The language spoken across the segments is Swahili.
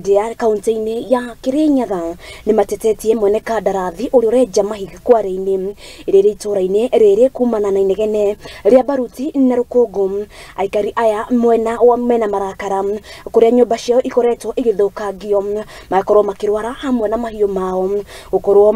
Dia kaunti-ini ya Kirinyaga ni matetetie mwene kandarathi uri urenja mahiga kware-ini iriri itura-ini riri kumana na inegene ria baruti na rukungu. Aikari aya mwena marakara kuria nyumba ciao ikoretwo igithukangio makorwo makirwara hamwe na mahiu mao gukorwo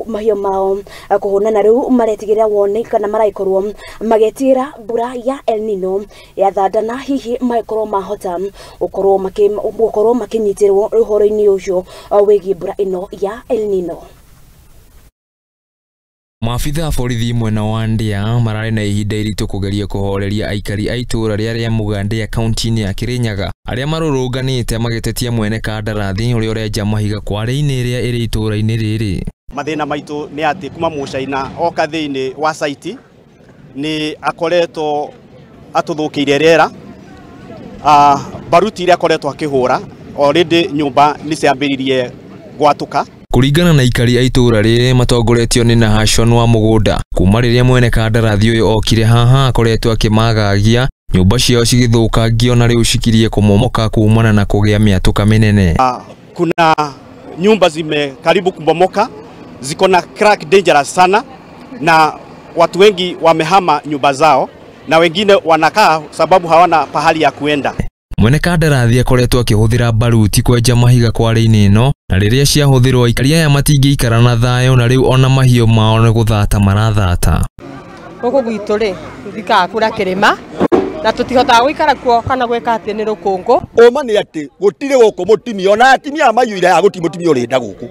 mahiu mao kuhuna na riu maretigirira woni kana maraikorwo magetira mbura ya El Nino ya thandana hihi maikorwo mahota gukorwo makinyita ruhoro-ini ucio wigi mbura ino ya El Nino. Maafitha borithi mwena wa Ndia marari na ihinda iritu kugeria kuhoreria aikari a itura ria Mugandia kaunti-ini ya Kirinyaga aria marurunganite magitetia mwene kandarathi uri urenja mahiga kware-ini ria iri itura-ini riri. Mathina maitu ni ati kuma mucaina oka thiini wa site ni akoretwo atuthukiire riera baruti iria akoretwo akihura already nyumba ni ciambiririe gwatuka. Kuringana na ikari a itura riri matongoretio ni Nahashon wa Mugunda kuma riria mwene kandarathi uyu okire haha akoretwo akimagagia nyumba ciao cigithukangio na riu cikirie kumomoka kumana na kugia miatuka minene. Kuna nyumba zime karibu kubomoka, ziko na crack dangerous sana na watu wengi wamehama nyumba zao na wengine wanakaa sababu hawana pahali ya kuenda. Mwene kandarathi akoretwo akihuthira baruti kwenja mahiga kware-ini ino na riria ciahuthirwo aikari aya matingiikara na thayo na riu ona mahiu mao ni guthata marathata. Guku gwitu ri thika kura kirima na tutihota guikara kuo kana gweka ati ni rukungu. Oma ni ati gutire guku mutimi ona atimia mayuire aguti mutimi urinda guku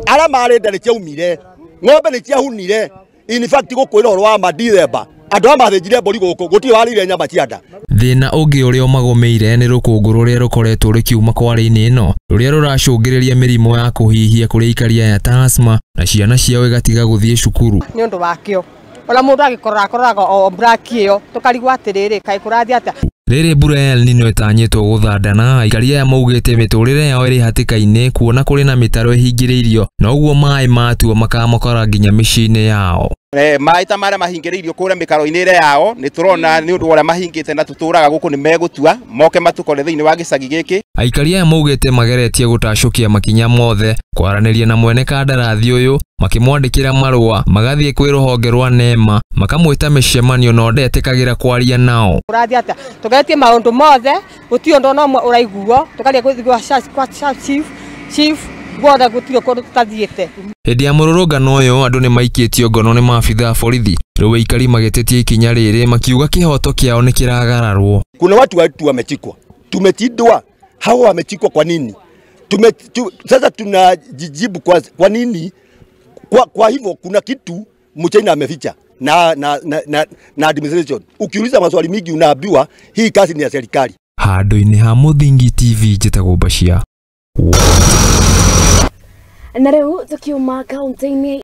ara marenda ni ciaumire ng'ombe ni ciahunire in fact gukwira oro wa Madithemba andu amathinjire mburi guku guti warire nyama cianda. Thina ungi uria magomeire ni rukungu ruria rukoretwo rukiuma kware-ini ino ruria ruracungiriria mirimo ya kuhihia kuri ikari aya ta asthma na ciana ciao igatiga guthie cukuru. Ni undu wakio ona mundu agikoraga o braki iyo tukarigwa atiriri kai kurathi ata. Riri mbura ya El Nino itanyitwo guthandana aikari aya maugite miturire yao iri hatika-ini kuona kuri na mitaro ihingiriirio na uguo mai matua makamokora nginya micii-ini yao. Mai ta maria mahingiriirio kuria mikaro-ini ire yao ni turona ni undu uria mahingite na tuturaga guku ni megutua moke matukore thiini wa gicagi giki. Aikari aya maugite mageretie gutacukia makinya mothe kwaraniria na mwene kandarathi uyu makimwandikira marua magathie kwi ruhonge rwa NEMA makamwita micemanio no ndetikagira kwaria nao. Urathi ata tugetie maundu mothe guti undu no uraiguo tukaria kwa chief bora gutiro ko tutathiete. Hindi ya mururungano uyu andu ni maikitio ngono ni maafitha borithi riu aikari magitetie ikinya riri makiuga kihoto kiao ni kiragararwo. Kuna watu wamechikwa, tumetidwa hao wamechikwa kwa nini? Sasa tunajijibu kwa nini? Kwa hivyo kuna kitu mchaina ameficha na administration. Ukiuliza maswali mingi unaambiwa hii kazi ni ya serikali. Handu-ini ha Muthingi TV njitagwo Bashia. Na riu tukiuma kaunti-ini